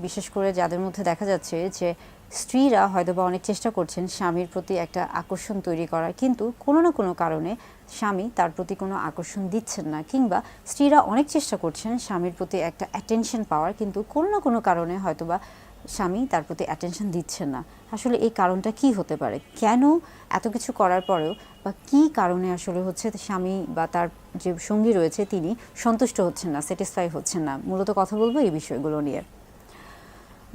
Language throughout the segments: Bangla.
বিশেষ করে যাদের মধ্যে দেখা যাচ্ছে যে স্ত্রীরা হয়তোবা অনেক চেষ্টা করছেন স্বামীর প্রতি একটা আকর্ষণ তৈরি করার, কিন্তু কোনো না কোনো কারণে স্বামী তার প্রতি কোনো আকর্ষণ দিচ্ছেন না, কিংবা স্ত্রীরা অনেক চেষ্টা করছেন স্বামীর প্রতি একটা অ্যাটেনশন পাওয়ার, কিন্তু কোনো না কোনো কারণে হয়তোবা স্বামী তার প্রতি অ্যাটেনশন দিচ্ছেন না। আসলে এই কারণটা কি হতে পারে? কেন এত কিছু করার পরেও বা কী কারণে আসলে হচ্ছে স্বামী বা তার যে সঙ্গী রয়েছে তিনি সন্তুষ্ট হচ্ছেন না, স্যাটিসফাই হচ্ছেন না? মূলত কথা বলবো এই বিষয়গুলো নিয়ে।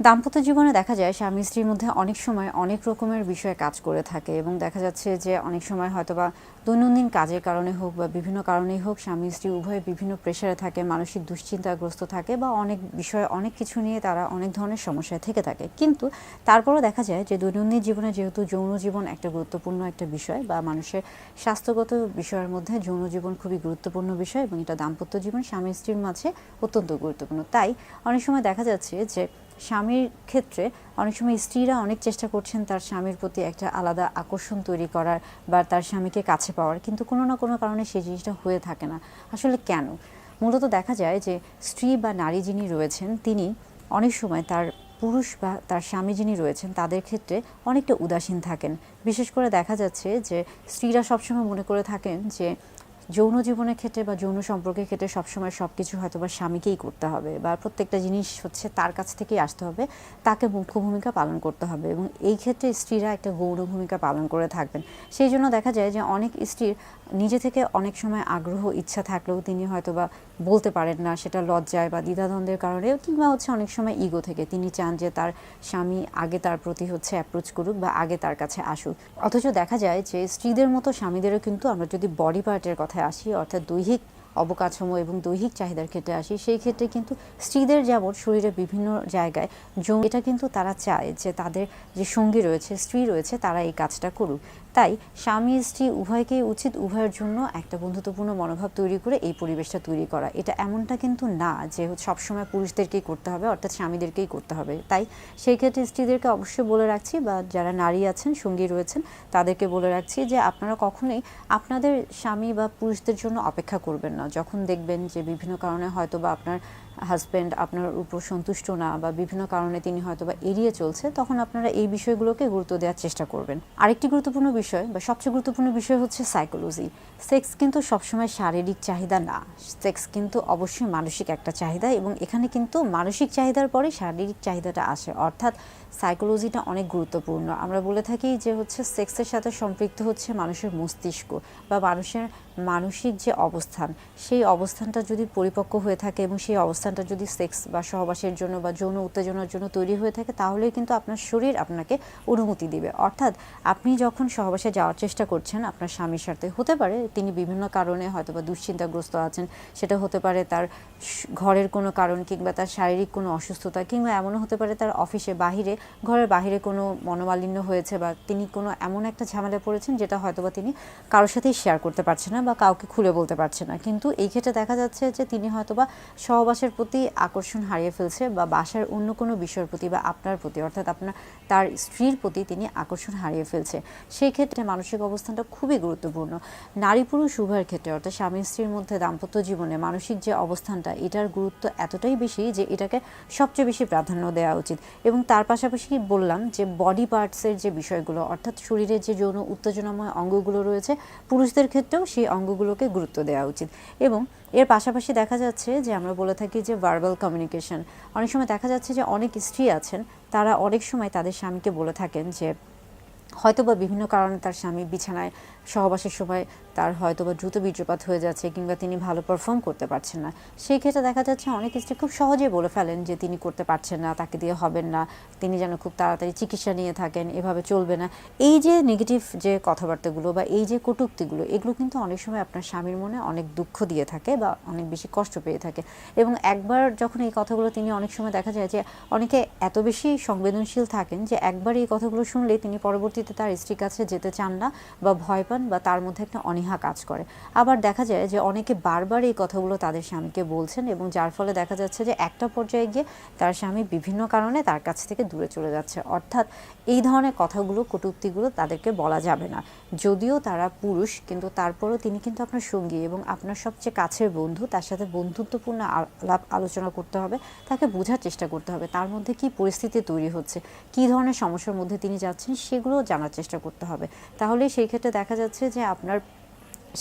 দাম্পত্য জীবনে দেখা যায় স্বামী স্ত্রীর মধ্যে অনেক সময় অনেক রকমের বিষয় কাজ করে থাকে, এবং দেখা যাচ্ছে যে অনেক সময় হয়তোবা দৈনন্দিন কাজের কারণে হোক বা বিভিন্ন কারণেই হোক স্বামী স্ত্রী উভয়ে বিভিন্ন প্রেশারে থাকে, মানসিক দুশ্চিন্তাগ্রস্ত থাকে, বা অনেক বিষয়ে অনেক কিছু নিয়ে তারা অনেক ধরনের সমস্যায় থেকে থাকে। কিন্তু তারপরও দেখা যায় যে দৈনন্দিন জীবনে যেহেতু যৌন জীবন একটা গুরুত্বপূর্ণ একটা বিষয়, বা মানুষের স্বাস্থ্যগত বিষয়ের মধ্যে যৌন জীবন খুবই গুরুত্বপূর্ণ বিষয়, এবং এটা দাম্পত্য জীবন স্বামী স্ত্রীর মাঝে অত্যন্ত গুরুত্বপূর্ণ। তাই অনেক সময় দেখা যাচ্ছে যে স্বামীর ক্ষেত্রে অনেক সময় স্ত্রীরা অনেক চেষ্টা করছেন তার স্বামীর প্রতি একটা আলাদা আকর্ষণ তৈরি করার বা তার স্বামীকে কাছে পাওয়ার, কিন্তু কোনো না কোনো কারণে সেই জিনিসটা হয়ে থাকে না। আসলে কেন? মূলত দেখা যায় যে স্ত্রী বা নারী যিনি রয়েছেন তিনি অনেক সময় তার পুরুষ বা তার স্বামী যিনি রয়েছেন তাদের ক্ষেত্রে অনেকটা উদাসীন থাকেন। বিশেষ করে দেখা যাচ্ছে যে স্ত্রীরা সবসময় মনে করে থাকেন যে যৌন জীবনের ক্ষেত্রে বা যৌন সম্পর্কের ক্ষেত্রে সবসময় সব কিছু হয়তো বা স্বামীকেই করতে হবে, বা প্রত্যেকটা জিনিস হচ্ছে তার কাছ থেকেই আসতে হবে, তাকে মুখ্য ভূমিকা পালন করতে হবে, এবং এই ক্ষেত্রে স্ত্রীরা একটা গৌণ ভূমিকা পালন করে থাকবেন। সেই জন্য দেখা যায় যে অনেক স্ত্রীর নিজে থেকে অনেক সময় আগ্রহ ইচ্ছা থাকলেও তিনি হয়তো বা বলতে পারেন না, সেটা লজ্জায় বা দ্বিধাদ্বন্দ্বের কারণে, কিংবা হচ্ছে অনেক সময় ইগো থেকে তিনি চান যে তার স্বামী আগে তার প্রতি হচ্ছে অ্যাপ্রোচ করুক বা আগে তার কাছে আসুক। অথচ দেখা যায় যে স্ত্রীদের মতো স্বামীদেরও কিন্তু, আমরা যদি বডি পার্টের কথায় আসি, অর্থাৎ দৈহিক অবকাঠামো এবং দৈহিক চাহিদার ক্ষেত্রে আসি, সেই ক্ষেত্রে কিন্তু স্ত্রীদের যেমন শরীরে বিভিন্ন জায়গায় যৌন, এটা কিন্তু তারা চায় যে তাদের যে সঙ্গী রয়েছে, স্ত্রী রয়েছে, তারা এই কাজটা করুক। তাই স্বামী স্ত্রী উভয়কেই উচিত উভয়ের জন্য একটা বন্ধুত্বপূর্ণ মনোভাব তৈরি করে এই পরিবেশটা তৈরি করা। এটা এমনটা কিন্তু না যে সবসময় পুরুষদেরকেই করতে হবে, অর্থাৎ স্বামীদেরকেই করতে হবে। তাই সেই ক্ষেত্রে স্ত্রীদেরকে অবশ্যই বলে রাখছি, বা যারা নারী আছেন সঙ্গী রয়েছেন তাদেরকে বলে রাখছি যে আপনারা কখনোই আপনাদের স্বামী বা পুরুষদের জন্য অপেক্ষা করবেন না। যখন দেখবেন যে বিভিন্ন কারণে হয়তো বা আপনার হাজব্যান্ড আপনার উপর সন্তুষ্ট না, বা বিভিন্ন কারণে তিনি হয়তো বা এড়িয়ে চলছে, তখন আপনারা এই বিষয়গুলোকে গুরুত্ব দেওয়ার চেষ্টা করবেন। আরেকটি গুরুত্বপূর্ণ বিষয় বা সবচেয়ে গুরুত্বপূর্ণ বিষয় হচ্ছে সাইকোলজি। সেক্স কিন্তু সবসময় শারীরিক চাহিদা না, সেক্স কিন্তু অবশ্যই মানসিক একটা চাহিদা, এবং এখানে কিন্তু মানসিক চাহিদার পরে শারীরিক চাহিদাটা আসে, অর্থাৎ সাইকোলজিটা অনেক গুরুত্বপূর্ণ। আমরা বলে থাকি যে হচ্ছে সেক্সের সাথে সম্পৃক্ত হচ্ছে মানুষের মস্তিষ্ক বা মানুষের মানসিক যে অবস্থান, সেই অবস্থানটা যদি পরিপক্ক হয়ে থাকে এবং সেই অবস্থানটা যদি সেক্স বা সহবাসের জন্য বা যৌন উত্তেজনার জন্য তৈরি হয়ে থাকে, তাহলেই কিন্তু আপনার শরীর আপনাকে অনুমতি দিবে। অর্থাৎ আপনি যখন সহবাসে যাওয়ার চেষ্টা করছেন আপনার স্বামীর সাথে, হতে পারে তিনি বিভিন্ন কারণে হয়তো বা দুশ্চিন্তাগ্রস্ত আছেন, সেটা হতে পারে তার ঘরের কোনো কারণ, কিংবা তার শারীরিক কোনো অসুস্থতা, কিংবা এমনও হতে পারে তার অফিসে বাহিরে, ঘরের বাহিরে কোনো মনোমালিন্য হয়েছে, বা তিনি কোনো এমন একটা ঝামেলা পড়েছেন যেটা হয়তো বা তিনি কারোর সাথেই শেয়ার করতে পারছেন না বা কাউকে খুলে বলতে পারছে না। কিন্তু এই ক্ষেত্রে দেখা যাচ্ছে যে তিনি হয়তোবা সহবাসের প্রতি আকর্ষণ হারিয়ে ফেলছে, বা বাসার অন্য কোনো বিষয়ের প্রতি বা আপনার প্রতি, অর্থাৎ আপনার তার স্ত্রীর প্রতি তিনি আকর্ষণ হারিয়ে ফেলছে। সেই ক্ষেত্রে মানসিক অবস্থানটা খুবই গুরুত্বপূর্ণ। নারী পুরুষ উভয়ের ক্ষেত্রে, অর্থাৎ স্বামী স্ত্রীর মধ্যে দাম্পত্য জীবনে মানসিক যে অবস্থানটা, এটার গুরুত্ব এতটাই বেশি যে এটাকে সবচেয়ে বেশি প্রাধান্য দেওয়া উচিত। এবং তার পাশাপাশি বললাম যে বডি পার্টসের যে বিষয়গুলো, অর্থাৎ শরীরের যে যৌন উত্তেজনাময় অঙ্গগুলো রয়েছে, পুরুষদের ক্ষেত্রেও সেই অঙ্গগুলোকে গুরুত্ব দেওয়া উচিত। এবং এর পাশাপাশি দেখা যাচ্ছে যে আমরা বলে থাকি যে ভার্বাল কমিউনিকেশন, অনেক সময় দেখা যাচ্ছে যে অনেক স্ত্রী আছেন তারা অনেক সময় তাদের স্বামীকে বলে থাকেন যে হয়তোবা বিভিন্ন কারণে তার স্বামী বিছানায় সহবাসের সময় তার হয়তোবা দ্রুত বীর্যপাত হয়ে যাচ্ছে, কিংবা তিনি ভালো পারফর্ম করতে পারছেন না। সেই ক্ষেত্রে দেখা যাচ্ছে অনেক স্ত্রী খুব সহজেই বলে ফেলেন যে তিনি করতে পারছেন না, তাকে দিয়ে হবেন না, তিনি যেন খুব তাড়াতাড়ি চিকিৎসা নিয়ে থাকেন, এভাবে চলবে না। এই যে নেগেটিভ যে কথাবার্তাগুলো বা এই যে কটূক্তিগুলো, এগুলো কিন্তু অনেক সময় আপনার স্বামীর মনে অনেক দুঃখ দিয়ে থাকে বা অনেক বেশি কষ্ট পেয়ে থাকে। এবং একবার যখন এই কথাগুলো তিনি, অনেক সময় দেখা যায় যে অনেকে এত বেশি সংবেদনশীল থাকেন যে একবার এই কথাগুলো শুনলেই তিনি পরবর্তীতে তার স্ত্রীর কাছে যেতে চান না বা ভয় পান, পান বা তার মধ্যে একটা অনীহা কাজ করে। আবার দেখা যায় যে অনেকে বারবার এই কথাগুলো তাদের স্বামীকে বলছেন এবং যার ফলে দেখা যাচ্ছে যে একটা পর্যায়ে গিয়ে তার স্বামী বিভিন্ন কারণে তার কাছ থেকে দূরে চলে যাচ্ছে। অর্থাৎ এই ধরনের কথাগুলো, কটূক্তিগুলো তাদেরকে বলা যাবে না। যদিও তারা পুরুষ, কিন্তু তারপরেও তিনি কিন্তু আপনার সঙ্গী এবং আপনার সবচেয়ে কাছের বন্ধু। তার সাথে বন্ধুত্বপূর্ণ আলাপ আলোচনা করতে হবে, তাকে বোঝার চেষ্টা করতে হবে তার মধ্যে কি পরিস্থিতি তৈরি হচ্ছে, কী ধরনের সমস্যার মধ্যে তিনি যাচ্ছেন, সেগুলো জানার চেষ্টা করতে হবে। তাহলে সেই ক্ষেত্রে দেখা যাচ্ছে যে আপনার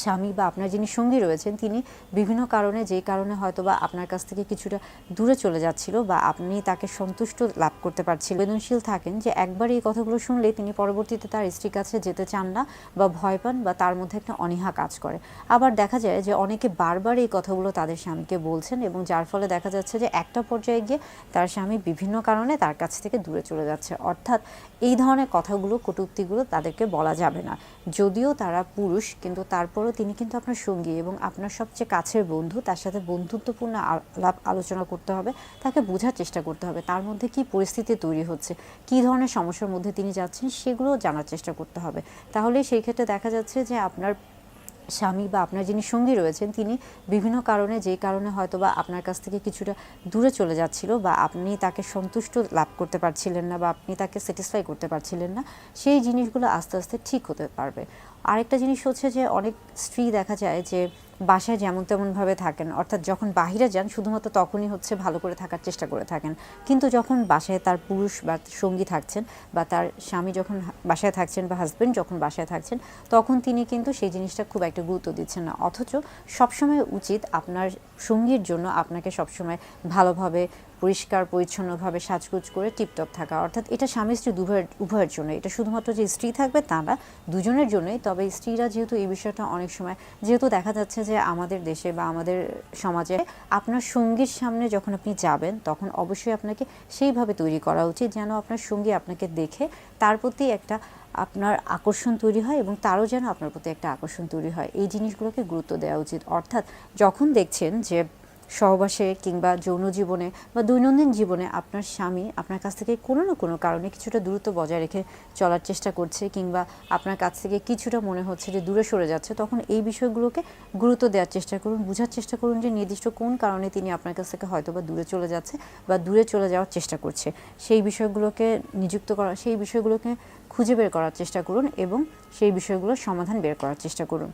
স্বামী বা আপনার যিনি সঙ্গী রয়েছেন তিনি বিভিন্ন কারণে, যেই কারণে হয়তো বা আপনার কাছ থেকে কিছুটা দূরে চলে যাচ্ছিল বা আপনি তাকে সন্তুষ্ট লাভ করতে পারছিলেন, সংবেদনশীল থাকেন যে একবার এই কথাগুলো শুনলে তিনি পরবর্তীতে তার স্ত্রীর কাছে যেতে চান না বা ভয় পান বা তার মধ্যে একটা অনীহা কাজ করে। আবার দেখা যায় যে অনেকে বারবার এই কথাগুলো তাদের স্বামীকে বলছেন এবং যার ফলে দেখা যাচ্ছে যে একটা পর্যায়ে গিয়ে তার স্বামী বিভিন্ন কারণে তার কাছ থেকে দূরে চলে যাচ্ছে। অর্থাৎ এই ধরনের কথাগুলো, কটূক্তিগুলো তাদেরকে বলা যাবে না। যদিও তারা পুরুষ, কিন্তু তারপরেও তিনি কিন্তু আপনার সঙ্গী এবং আপনার সবচেয়ে কাছের বন্ধু। তার সাথে বন্ধুত্বপূর্ণ আলাপ আলোচনা করতে হবে, তাকে বোঝার চেষ্টা করতে হবে তার মধ্যে কি পরিস্থিতি তৈরি হচ্ছে, কী ধরনের সমস্যার মধ্যে তিনি যাচ্ছেন, সেগুলো জানার চেষ্টা করতে হবে। তাহলে সেই ক্ষেত্রে দেখা যাচ্ছে যে আপনার স্বামী বা আপনার যিনি সঙ্গী রয়েছেন তিনি বিভিন্ন কারণে, যেই কারণে হয়তো বা আপনার কাছ থেকে কিছুটা দূরে চলে যাচ্ছিল বা আপনি তাকে সন্তুষ্ট লাভ করতে পারছিলেন না বা আপনি তাকে স্যাটিসফাই করতে পারছিলেন না, সেই জিনিসগুলো আস্তে আস্তে ঠিক হতে পারবে। আরেকটা জিনিস হচ্ছে যে অনেক স্ত্রী দেখা যায় যে বাসায় যেমন তেমনভাবে থাকেন, অর্থাৎ যখন বাহিরে যান শুধুমাত্র তখনই হচ্ছে ভালো করে থাকার চেষ্টা করে থাকেন, কিন্তু যখন বাসায় তার পুরুষ বা সঙ্গী থাকছেন বা তার স্বামী যখন বাসায় থাকছেন বা হাজব্যান্ড যখন বাসায় থাকছেন, তখন তিনি কিন্তু সেই জিনিসটা খুব একটা গুরুত্ব দিচ্ছেন না। অথচ সবসময় উচিত আপনার সঙ্গীর জন্য আপনাকে সবসময় ভালোভাবে, পরিষ্কার পরিচ্ছন্নভাবে সাজগোজ করে টিপটপ থাকা। অর্থাৎ এটা স্বামী স্ত্রী উভয়ের জন্য, এটা শুধুমাত্র যে স্ত্রী থাকবে তা না, দুজনের জন্যই। তবে স্ত্রীরা যেহেতু এই বিষয়টা অনেক সময়, যেহেতু দেখা যাচ্ছে যে আমাদের দেশে বা আমাদের সমাজে আপনার সঙ্গীর সামনে যখন আপনি যাবেন তখন অবশ্যই আপনাকে সেইভাবে তৈরি করা উচিত যেন আপনার সঙ্গী আপনাকে দেখে তার প্রতি একটা আপনার আকর্ষণ তৈরি হয় এবং তারও যেন আপনার প্রতি একটা আকর্ষণ তৈরি হয়। এই জিনিসগুলোকে গুরুত্ব দেওয়া উচিত। অর্থাৎ যখন দেখছেন যে সহবাসে কিংবা যৌন জীবনে বা দৈনন্দিন জীবনে আপনার স্বামী আপনার কাছ থেকে কোনো না কোনো কারণে কিছুটা দূরত্ব বজায় রেখে চলার চেষ্টা করছে কিংবা আপনার কাছ থেকে কিছুটা মনে হচ্ছে যে দূরে সরে যাচ্ছে, তখন এই বিষয়গুলোকে গুরুত্ব দেওয়ার চেষ্টা করুন, বোঝার চেষ্টা করুন যে নির্দিষ্ট কোন কারণে তিনি আপনার কাছ থেকে হয়তো বা দূরে চলে যাচ্ছে বা দূরে চলে যাওয়ার চেষ্টা করছে। সেই বিষয়গুলোকে সেই বিষয়গুলোকে খুঁজে বের করার চেষ্টা করুন এবং সেই বিষয়গুলোর সমাধান বের করার চেষ্টা করুন।